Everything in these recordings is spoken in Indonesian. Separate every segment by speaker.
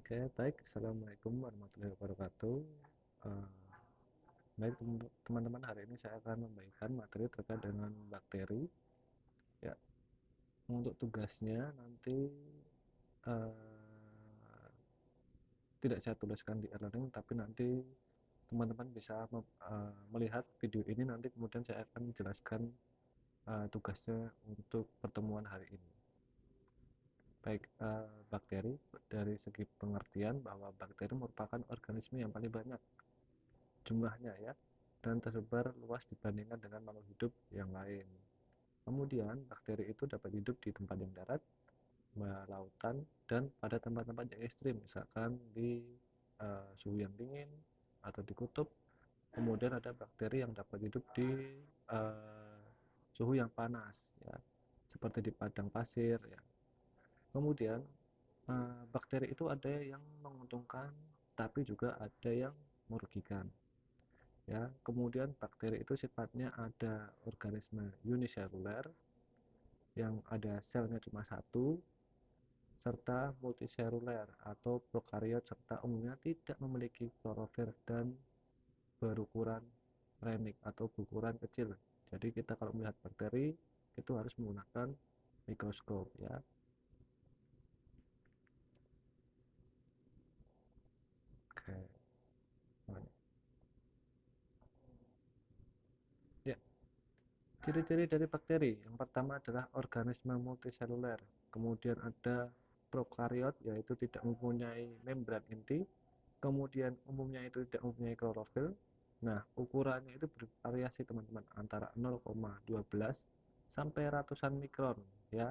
Speaker 1: Oke, baik. Assalamualaikum warahmatullahi wabarakatuh. Eh, Baik, teman-teman, hari ini saya akan membagikan materi terkait dengan bakteri. Ya, untuk tugasnya nanti eh, tidak saya tuliskan di e-learning, tapi nanti teman-teman bisa melihat video ini. Nanti kemudian saya akan menjelaskan tugasnya untuk pertemuan hari ini. Baik, bakteri dari segi pengertian bahwa bakteri merupakan organisme yang paling banyak jumlahnya ya, dan tersebar luas dibandingkan dengan makhluk hidup yang lain. Kemudian, bakteri itu dapat hidup di tempat yang darat, lautan, dan pada tempat-tempat yang ekstrim, misalkan di suhu yang dingin atau di kutub. Kemudian ada bakteri yang dapat hidup di suhu yang panas, ya, seperti di padang pasir. Ya. Kemudian, bakteri itu ada yang menguntungkan, tapi juga ada yang merugikan. Ya, kemudian bakteri itu sifatnya ada organisme uniseluler yang ada selnya cuma satu, serta multiseluler atau prokariot, serta umumnya tidak memiliki klorofil dan berukuran remik atau berukuran kecil. Jadi kita kalau melihat bakteri itu harus menggunakan mikroskop ya. Oke. Ya, ciri-ciri dari bakteri yang pertama adalah organisme multiseluler, kemudian ada prokariot yaitu tidak mempunyai membran inti, kemudian umumnya itu tidak mempunyai klorofil. Nah, ukurannya itu bervariasi teman-teman, antara 0,12 sampai ratusan mikron ya.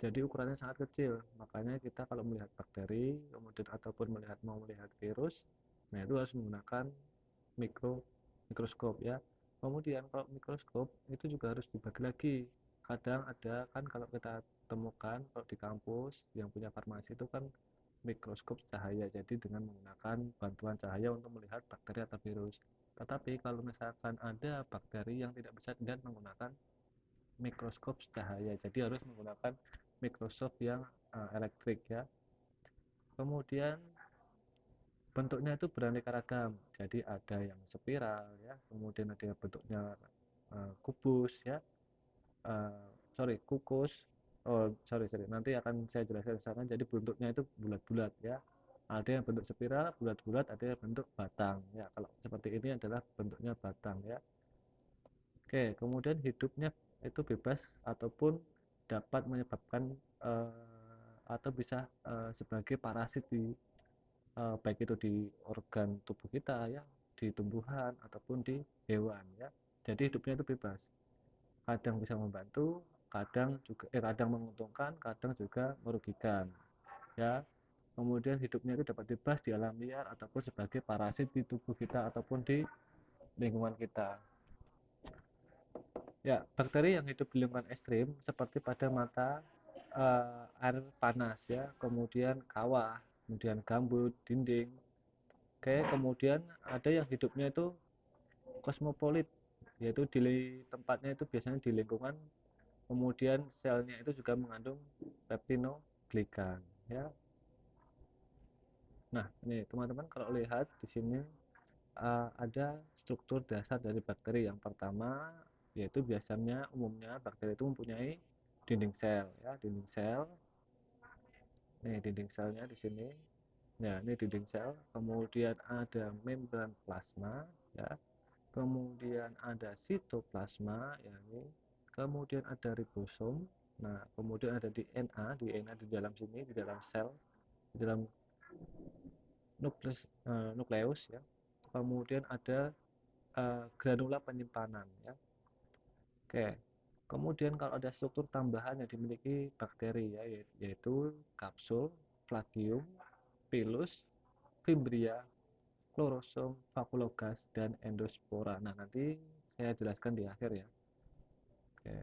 Speaker 1: Jadi ukurannya sangat kecil, makanya kita kalau melihat bakteri kemudian ataupun mau melihat virus, nah itu harus menggunakan mikroskop ya. Kemudian kalau mikroskop itu juga harus dibagi lagi. Kadang ada kan kalau kita temukan kalau di kampus yang punya farmasi itu kan mikroskop cahaya, jadi dengan menggunakan bantuan cahaya untuk melihat bakteri atau virus. Tetapi kalau misalkan ada bakteri yang tidak bisa dilihat menggunakan mikroskop cahaya, jadi harus menggunakan mikroskop yang elektrik ya. Kemudian bentuknya itu beraneka ragam, jadi ada yang spiral ya, kemudian ada yang bentuknya kubus ya, kukus. Oh, sorry, nanti akan saya jelaskan misalkan. Jadi bentuknya itu bulat-bulat ya, ada yang bentuk spiral bulat-bulat, ada yang bentuk batang ya. Kalau seperti ini adalah bentuknya batang ya. Oke, kemudian hidupnya itu bebas ataupun dapat menyebabkan atau bisa sebagai parasit di baik itu di organ tubuh kita ya, di tumbuhan ataupun di hewan ya. Jadi hidupnya itu bebas. Kadang bisa membantu, kadang menguntungkan, kadang juga merugikan ya. Kemudian hidupnya itu dapat bebas di alam liar ataupun sebagai parasit di tubuh kita ataupun di lingkungan kita. Ya, bakteri yang hidup di lingkungan ekstrim seperti pada mata air panas ya, kemudian kawah, kemudian gambut, dinding. Oke, kemudian ada yang hidupnya itu kosmopolit, yaitu di tempatnya itu biasanya di lingkungan, kemudian selnya itu juga mengandung peptinoglikan ya. Nah, ini teman-teman kalau lihat di sini ada struktur dasar dari bakteri. Yang pertama yaitu biasanya umumnya bakteri itu mempunyai dinding sel ya, dinding sel. Nih dinding selnya di sini. Ya, ini dinding sel. Kemudian ada membran plasma ya. Kemudian ada sitoplasma ya ini. Kemudian ada ribosom. Nah, kemudian ada DNA, DNA di dalam sini, di dalam sel, di dalam nukleus ya. Kemudian ada granula penyimpanan ya. Oke. Kemudian kalau ada struktur tambahan yang dimiliki bakteri ya, yaitu kapsul, flagium, pilus, fimbria, klorosom, fakulogas, dan endospora. Nah, nanti saya jelaskan di akhir ya. Oke.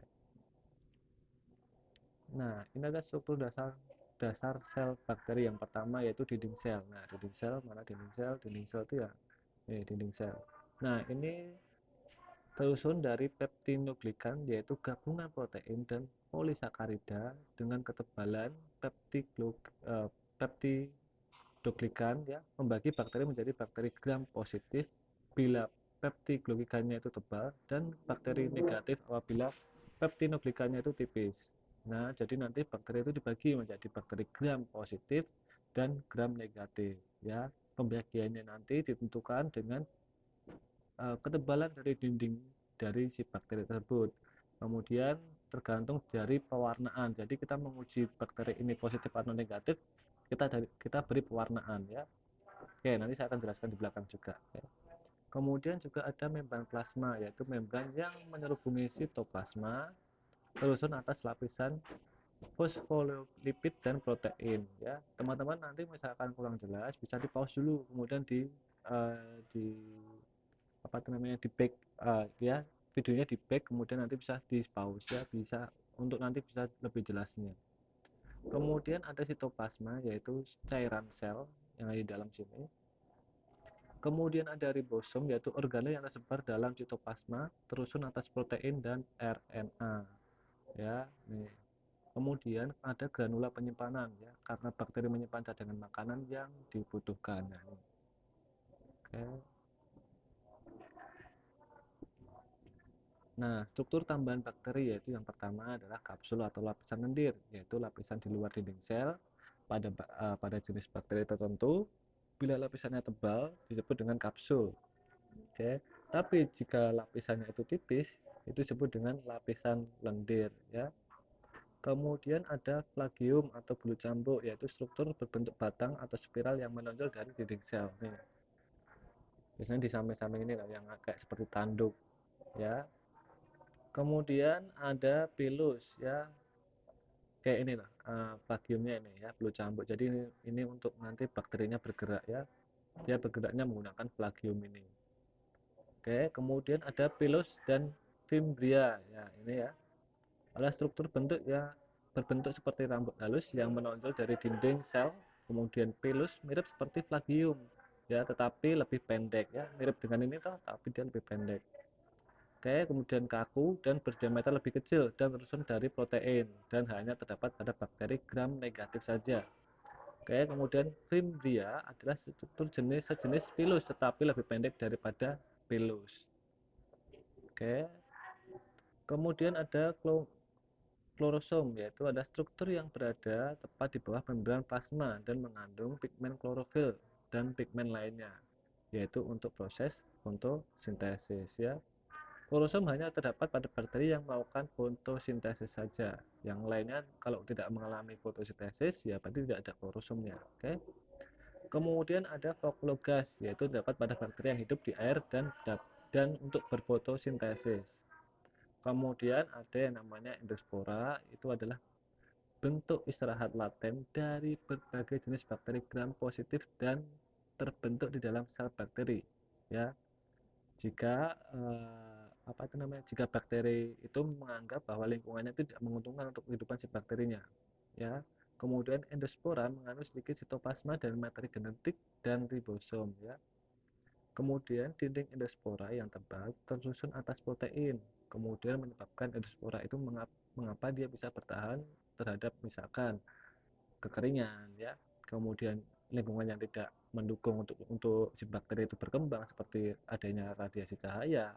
Speaker 1: Nah, ini adalah struktur dasar dasar sel bakteri yang pertama yaitu dinding sel. Nah, dinding sel mana dinding sel? Dinding sel itu ya, dinding sel. Nah, ini tersusun dari peptinoglikan yaitu gabungan protein dan polisakarida dengan ketebalan peptidoglykan peptidoglikan ya, membagi bakteri menjadi bakteri gram positif bila peptidoglikannya itu tebal dan bakteri negatif apabila peptinoglikannya itu tipis. Nah, jadi nanti bakteri itu dibagi menjadi bakteri gram positif dan gram negatif ya. Pembagiannya nanti ditentukan dengan ketebalan dari dinding dari si bakteri tersebut. Kemudian tergantung dari pewarnaan. Jadi kita menguji bakteri ini positif atau negatif, kita beri pewarnaan ya. Oke, nanti saya akan jelaskan di belakang juga. Ya. Kemudian juga ada membran plasma, yaitu membran yang menyelubungi sitoplasma terusun atas lapisan fosfolipid dan protein ya. Teman-teman nanti misalkan kurang jelas bisa di pause dulu, kemudian di apa itu namanya di back ya, videonya di back, kemudian nanti bisa di pause ya, bisa untuk nanti bisa lebih jelasnya. Kemudian ada sitoplasma, yaitu cairan sel yang ada di dalam sini. Kemudian ada ribosom, yaitu organel yang tersebar dalam sitoplasma terusun atas protein dan RNA ya. Nih, kemudian ada granula penyimpanan ya, karena bakteri menyimpan cadangan makanan yang dibutuhkan. Nah, ini. Oke. Nah, struktur tambahan bakteri yaitu yang pertama adalah kapsul atau lapisan lendir, yaitu lapisan di luar dinding sel pada jenis bakteri tertentu. Bila lapisannya tebal disebut dengan kapsul. Oke. Tapi jika lapisannya itu tipis, itu disebut dengan lapisan lendir ya. Kemudian ada flagium atau bulu cambuk, yaitu struktur berbentuk batang atau spiral yang menonjol dari dinding sel. Nih, biasanya di samping-samping ini yang kayak seperti tanduk ya. Kemudian ada pilus ya, kayak ini lah, flagiumnya ini ya, bulu cambuk. Jadi ini untuk nanti bakterinya bergerak ya, dia bergeraknya menggunakan flagium ini. Oke, kemudian ada pilus dan fimbria ya, ini ya adalah struktur bentuk ya, berbentuk seperti rambut halus yang menonjol dari dinding sel. Kemudian pilus mirip seperti flagium ya, tetapi lebih pendek ya, mirip dengan ini toh, tapi dia lebih pendek. Oke, kemudian kaku dan berdiameter lebih kecil dan tersusun dari protein dan hanya terdapat pada bakteri gram negatif saja. Oke, kemudian fimbria adalah struktur sejenis pilus tetapi lebih pendek daripada pilus. Oke, kemudian ada klorosom, yaitu ada struktur yang berada tepat di bawah membran plasma dan mengandung pigmen klorofil dan pigmen lainnya, yaitu untuk proses fotosintesis ya. Klorosom hanya terdapat pada bakteri yang melakukan fotosintesis saja. Yang lainnya kalau tidak mengalami fotosintesis ya berarti tidak ada klorosomnya. Oke. Kemudian ada fakulogas, yaitu terdapat pada bakteri yang hidup di air dan untuk berfotosintesis. Kemudian ada yang namanya endospora, itu adalah bentuk istirahat laten dari berbagai jenis bakteri gram positif dan terbentuk di dalam sel bakteri ya. Jika apa itu namanya, jika bakteri itu menganggap bahwa lingkungannya itu tidak menguntungkan untuk kehidupan si bakterinya ya. Kemudian endospora mengandung sedikit sitoplasma dan materi genetik dan ribosom ya. Kemudian dinding endospora yang tebal tersusun atas protein, kemudian menyebabkan endospora itu mengapa dia bisa bertahan terhadap misalkan kekeringan ya, kemudian lingkungan yang tidak mendukung untuk si bakteri itu berkembang seperti adanya radiasi cahaya,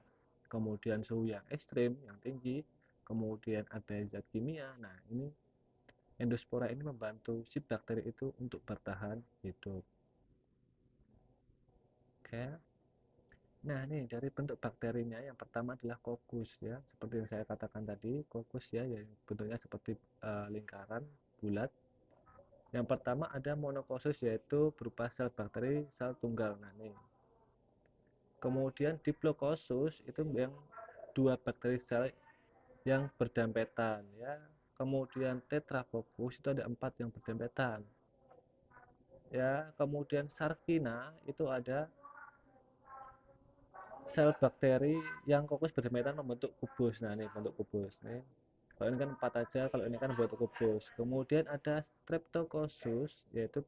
Speaker 1: kemudian suhu yang ekstrim yang tinggi, kemudian ada zat kimia. Nah, ini endospora ini membantu si bakteri itu untuk bertahan hidup. Oke. Nah, nih dari bentuk bakterinya yang pertama adalah kokus ya, seperti yang saya katakan tadi, kokus ya, yang bentuknya seperti lingkaran bulat. Yang pertama ada monokosus, yaitu berupa sel bakteri sel tunggal. Nah, nih. Kemudian diplokosus itu yang dua bakteri sel yang berdempetan ya. Kemudian tetrafokus itu ada 4 yang berdempetan. Ya, kemudian sarkina itu ada sel bakteri yang kokus berdempetan membentuk kubus. Nah, ini bentuk kubus nih. Kalau ini kan 4 aja, kalau ini kan bentuk kubus. Kemudian ada streptococcus, yaitu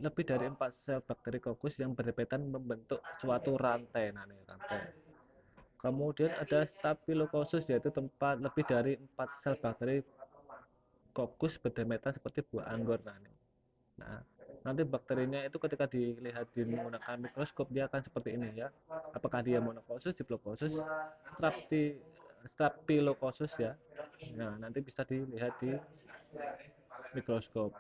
Speaker 1: lebih dari 4 sel bakteri kokus yang berdempetan membentuk suatu rantai. Nah, ini rantai. Kemudian ada staphylococcus, yaitu tempat lebih dari 4 sel bakteri kokus berdempetan seperti buah anggur. Nah, ini. Nah, Nanti bakterinya itu ketika dilihat di menggunakan mikroskop dia akan seperti ini ya. Apakah dia monokosus, diplokosus, streptococcus ya. Nah, nanti bisa dilihat di mikroskop.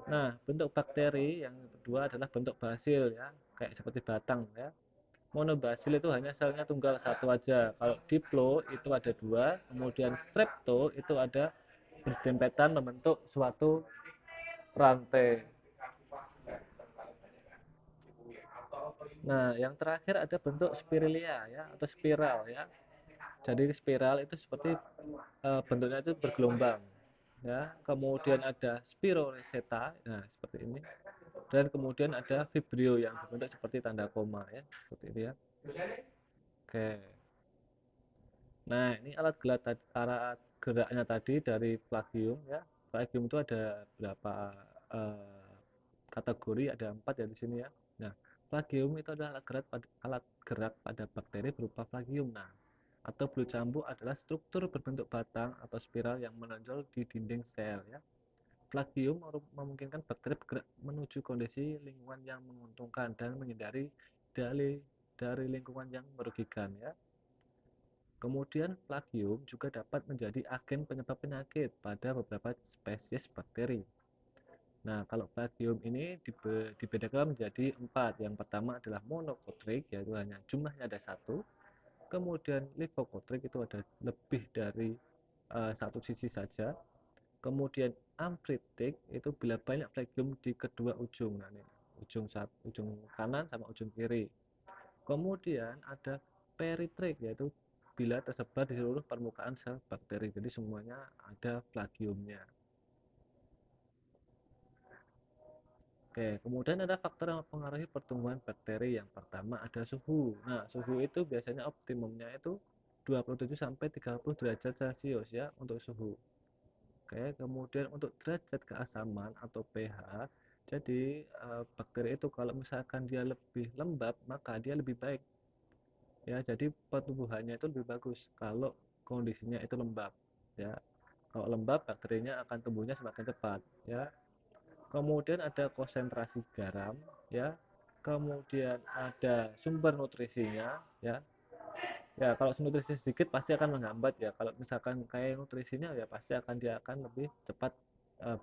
Speaker 1: Nah, bentuk bakteri yang kedua adalah bentuk basil ya, kayak seperti batang ya. Monobasil itu hanya selnya tunggal satu aja. Kalau diplo itu ada dua, kemudian strepto itu ada berdempetan membentuk suatu rantai. Nah, yang terakhir ada bentuk spirilia ya atau spiral ya. Jadi spiral itu seperti bentuknya itu bergelombang ya. Kemudian ada spiroroseta, nah seperti ini. Dan kemudian ada vibrio yang berbentuk seperti tanda koma ya, seperti ini ya. Oke. Nah, ini alat geraknya tadi dari plagium ya. Plagium itu ada berapa kategori, ada 4 ya di sini ya. Nah, plagium itu adalah alat gerak pada bakteri berupa plagium. Nah, atau blue cambuk adalah struktur berbentuk batang atau spiral yang menonjol di dinding sel ya. Plagium memungkinkan bakteri bergerak menuju kondisi lingkungan yang menguntungkan dan menghindari dari lingkungan yang merugikan ya. Kemudian plagium juga dapat menjadi agen penyebab penyakit pada beberapa spesies bakteri. Nah, kalau plagium ini dibedakan menjadi 4. Yang pertama adalah monokotrik, yaitu hanya jumlahnya ada satu. Kemudian lipokotrik itu ada lebih dari satu sisi saja. Kemudian amfitritik itu bila banyak plagium di kedua ujung. Nah, ini ujung kanan sama ujung kiri. Kemudian ada peritrik, yaitu bila tersebar di seluruh permukaan sel bakteri. Jadi semuanya ada plagiumnya. Oke, kemudian ada faktor yang mempengaruhi pertumbuhan bakteri. Yang pertama ada suhu. Nah, suhu itu biasanya optimumnya itu 27 sampai 30 derajat Celcius ya untuk suhu. Oke, kemudian untuk derajat keasaman atau pH, jadi bakteri itu kalau misalkan dia lebih lembab, maka dia lebih baik ya. Jadi pertumbuhannya itu lebih bagus kalau kondisinya itu lembab ya. Kalau lembab bakterinya akan tumbuhnya semakin cepat ya. Kemudian ada konsentrasi garam ya. Kemudian ada sumber nutrisinya ya. Ya, kalau nutrisi sedikit pasti akan menghambat ya. Kalau misalkan kayak nutrisinya ya pasti dia akan lebih cepat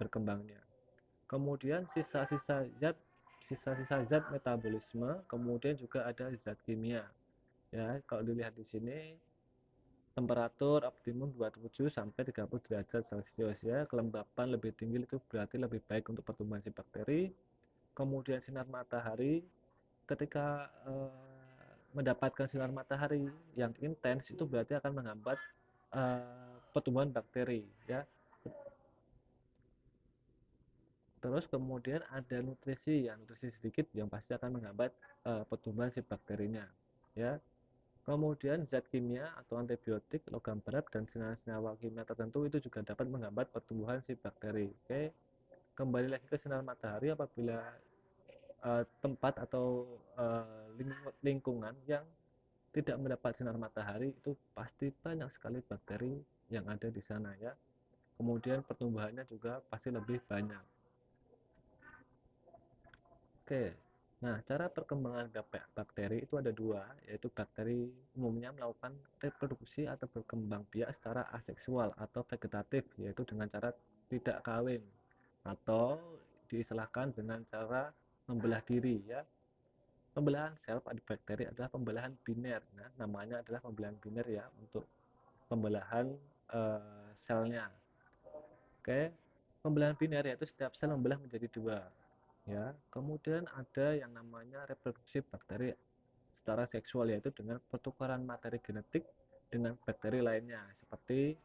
Speaker 1: berkembangnya. Kemudian sisa-sisa zat metabolisme, kemudian juga ada zat kimia. Ya, kalau dilihat di sini temperatur optimum 27 sampai 30 derajat Celcius ya. Kelembapan lebih tinggi itu berarti lebih baik untuk pertumbuhan si bakteri. Kemudian sinar matahari, ketika mendapatkan sinar matahari yang intens itu berarti akan menghambat pertumbuhan bakteri ya. Terus kemudian ada nutrisi ya, nutrisi sedikit yang pasti akan menghambat pertumbuhan si bakterinya ya. Kemudian zat kimia atau antibiotik, logam berat dan senyawa kimia tertentu itu juga dapat menghambat pertumbuhan si bakteri. Oke, kembali lagi ke sinar matahari, apabila tempat atau lingkungan yang tidak mendapat sinar matahari itu pasti banyak sekali bakteri yang ada di sana ya. Kemudian pertumbuhannya juga pasti lebih banyak. Oke, nah cara perkembangan bakteri itu ada dua, yaitu bakteri umumnya melakukan reproduksi atau berkembang biak secara aseksual atau vegetatif, yaitu dengan cara tidak kawin atau diistilahkan dengan cara membelah diri ya. Pembelahan sel pada bakteri adalah pembelahan biner. Nah, namanya adalah pembelahan biner ya untuk pembelahan selnya. Oke, pembelahan biner yaitu setiap sel membelah menjadi dua. Ya, kemudian ada yang namanya reproduksi bakteri secara seksual, yaitu dengan pertukaran materi genetik dengan bakteri lainnya, seperti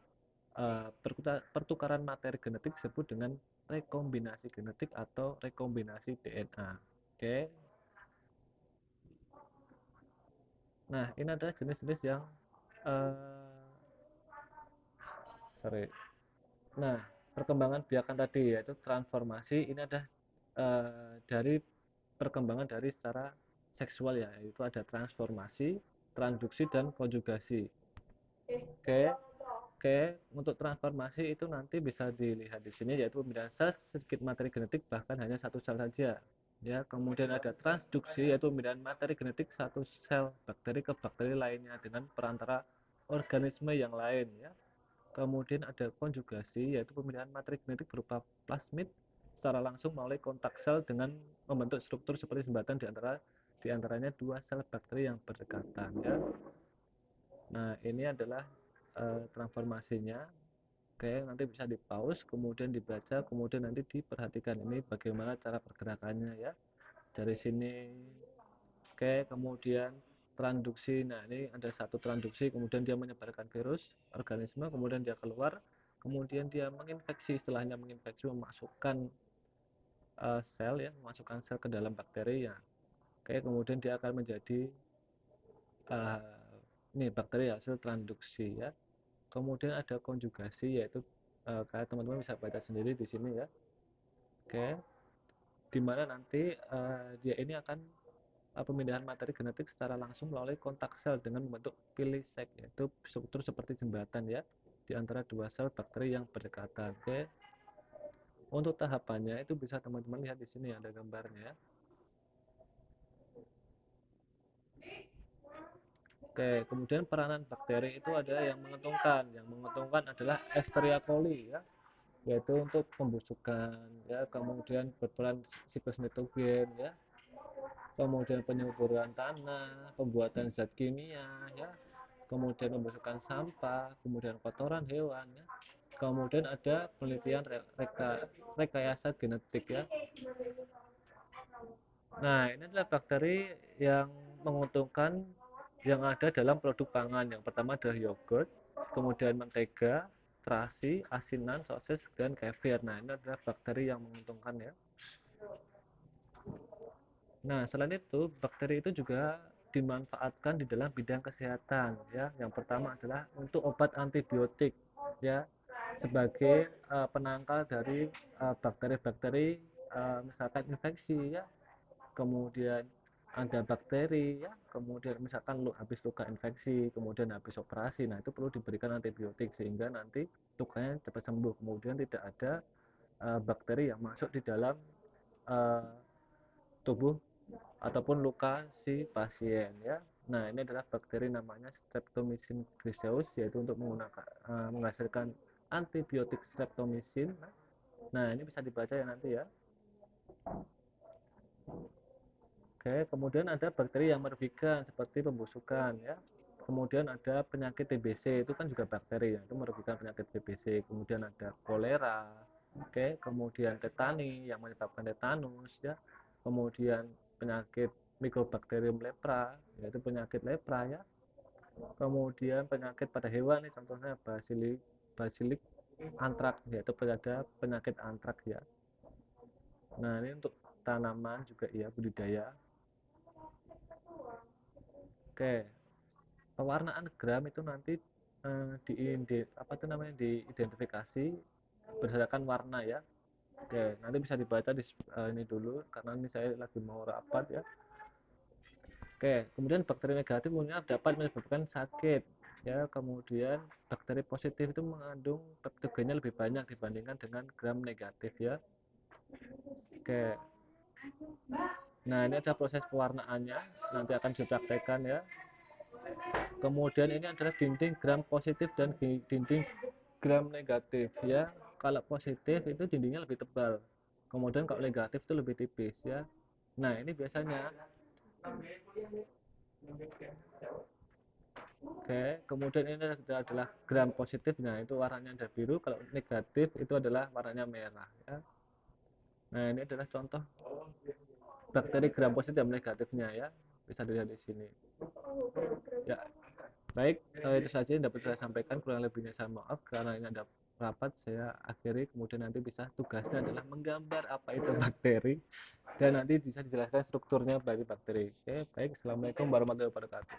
Speaker 1: pertukaran materi genetik disebut dengan rekombinasi genetik atau rekombinasi DNA. Oke. Nah, ini adalah jenis-jenis yang uh, sorry. Nah, perkembangan biakan tadi yaitu transformasi ini ada dari perkembangan dari secara seksual ya, yaitu ada transformasi, transduksi dan konjugasi. Oke. Oke, untuk transformasi itu nanti bisa dilihat di sini yaitu pemindahan sel sedikit materi genetik bahkan hanya satu sel saja. Ya, kemudian ada transduksi yaitu pemindahan materi genetik satu sel bakteri ke bakteri lainnya dengan perantara organisme yang lain ya. Kemudian ada konjugasi yaitu pemindahan materi genetik berupa plasmid secara langsung melalui kontak sel dengan membentuk struktur seperti jembatan di antaranya dua sel bakteri yang berdekatan ya. Nah, ini adalah transformasinya. Oke, nanti bisa di pause, kemudian dibaca, kemudian nanti diperhatikan ini bagaimana cara pergerakannya ya. Dari sini, oke, kemudian transduksi. Nah, ini ada satu transduksi, kemudian dia menyebarkan virus, organisme, kemudian dia keluar, kemudian dia menginfeksi, setelahnya menginfeksi, memasukkan sel ya, memasukkan sel ke dalam bakteri ya. Oke, kemudian dia akan menjadi uh, ini bakteri hasil transduksi ya. Kemudian ada konjugasi yaitu kayak teman-teman bisa baca sendiri di sini ya. Oke, di mana nanti dia ini akan pemindahan materi genetik secara langsung melalui kontak sel dengan membentuk pilisek yaitu struktur seperti jembatan ya di antara dua sel bakteri yang berdekatan. Oke. Untuk tahapannya itu bisa teman-teman lihat di sini ada gambarnya ya. Oke, kemudian peranan bakteri itu ada yang menguntungkan. Yang menguntungkan adalah Escherichia coli ya, yaitu untuk pembusukan ya, kemudian berperan siklus nitogen ya, kemudian penyuburan tanah, pembuatan zat kimia ya, kemudian pembusukan sampah, kemudian kotoran hewan ya. Kemudian ada penelitian rekayasa genetik ya. Nah, ini adalah bakteri yang menguntungkan yang ada dalam produk pangan. Yang pertama adalah yogurt, kemudian mentega, terasi, asinan, sosis, dan kefir. Nah, ini adalah bakteri yang menguntungkan ya. Nah, selain itu, bakteri itu juga dimanfaatkan di dalam bidang kesehatan ya. Yang pertama adalah untuk obat antibiotik ya, sebagai penangkal dari bakteri-bakteri misalkan infeksi ya. Kemudian ada bakteri ya, kemudian misalkan habis luka infeksi, kemudian habis operasi, nah itu perlu diberikan antibiotik sehingga nanti lukanya cepat sembuh, kemudian tidak ada bakteri yang masuk di dalam uh, tubuh ataupun luka si pasien ya. Nah, ini adalah bakteri namanya Streptomycin griseus yaitu untuk menghasilkan antibiotik streptomycin. Nah, ini bisa dibaca ya nanti ya. Oke, kemudian ada bakteri yang merugikan seperti pembusukan ya. Kemudian ada penyakit TBC itu kan juga bakteri ya, itu merugikan penyakit TBC. Kemudian ada kolera, oke, kemudian tetani yang menyebabkan tetanus ya. Kemudian penyakit Mycobacterium lepra, yaitu penyakit lepra ya. Kemudian penyakit pada hewan nih contohnya basilik antrak yaitu ada penyakit antrak ya. Nah, ini untuk tanaman juga ya budidaya. Oke, pewarnaan gram itu nanti diidentifikasi berdasarkan warna ya. Oke, nanti bisa dibaca di ini dulu karena ini saya lagi mau rapat ya. Oke, kemudian bakteri negatif umumnya dapat menyebabkan sakit ya. Kemudian bakteri positif itu mengandung patogennya lebih banyak dibandingkan dengan gram negatif ya. Oke. Nah, ini ada proses pewarnaannya, nanti akan dipraktekkan ya. Kemudian ini adalah dinding gram positif dan dinding gram negatif ya. Kalau positif itu dindingnya lebih tebal, kemudian kalau negatif itu lebih tipis ya. Nah, ini biasanya oke, kemudian ini adalah gram positif. Nah, itu warnanya ada biru, kalau negatif itu adalah warnanya merah ya. Nah, ini adalah contoh bakteri gram positif dan negatifnya ya, bisa dilihat di sini ya. Baik, itu saja yang dapat saya sampaikan. Kurang lebihnya saya maaf karena ini ada rapat, saya akhiri. Kemudian nanti bisa tugasnya adalah menggambar apa itu bakteri dan nanti bisa dijelaskan strukturnya bagi bakteri. Oke, baik. Assalamualaikum warahmatullahi wabarakatuh.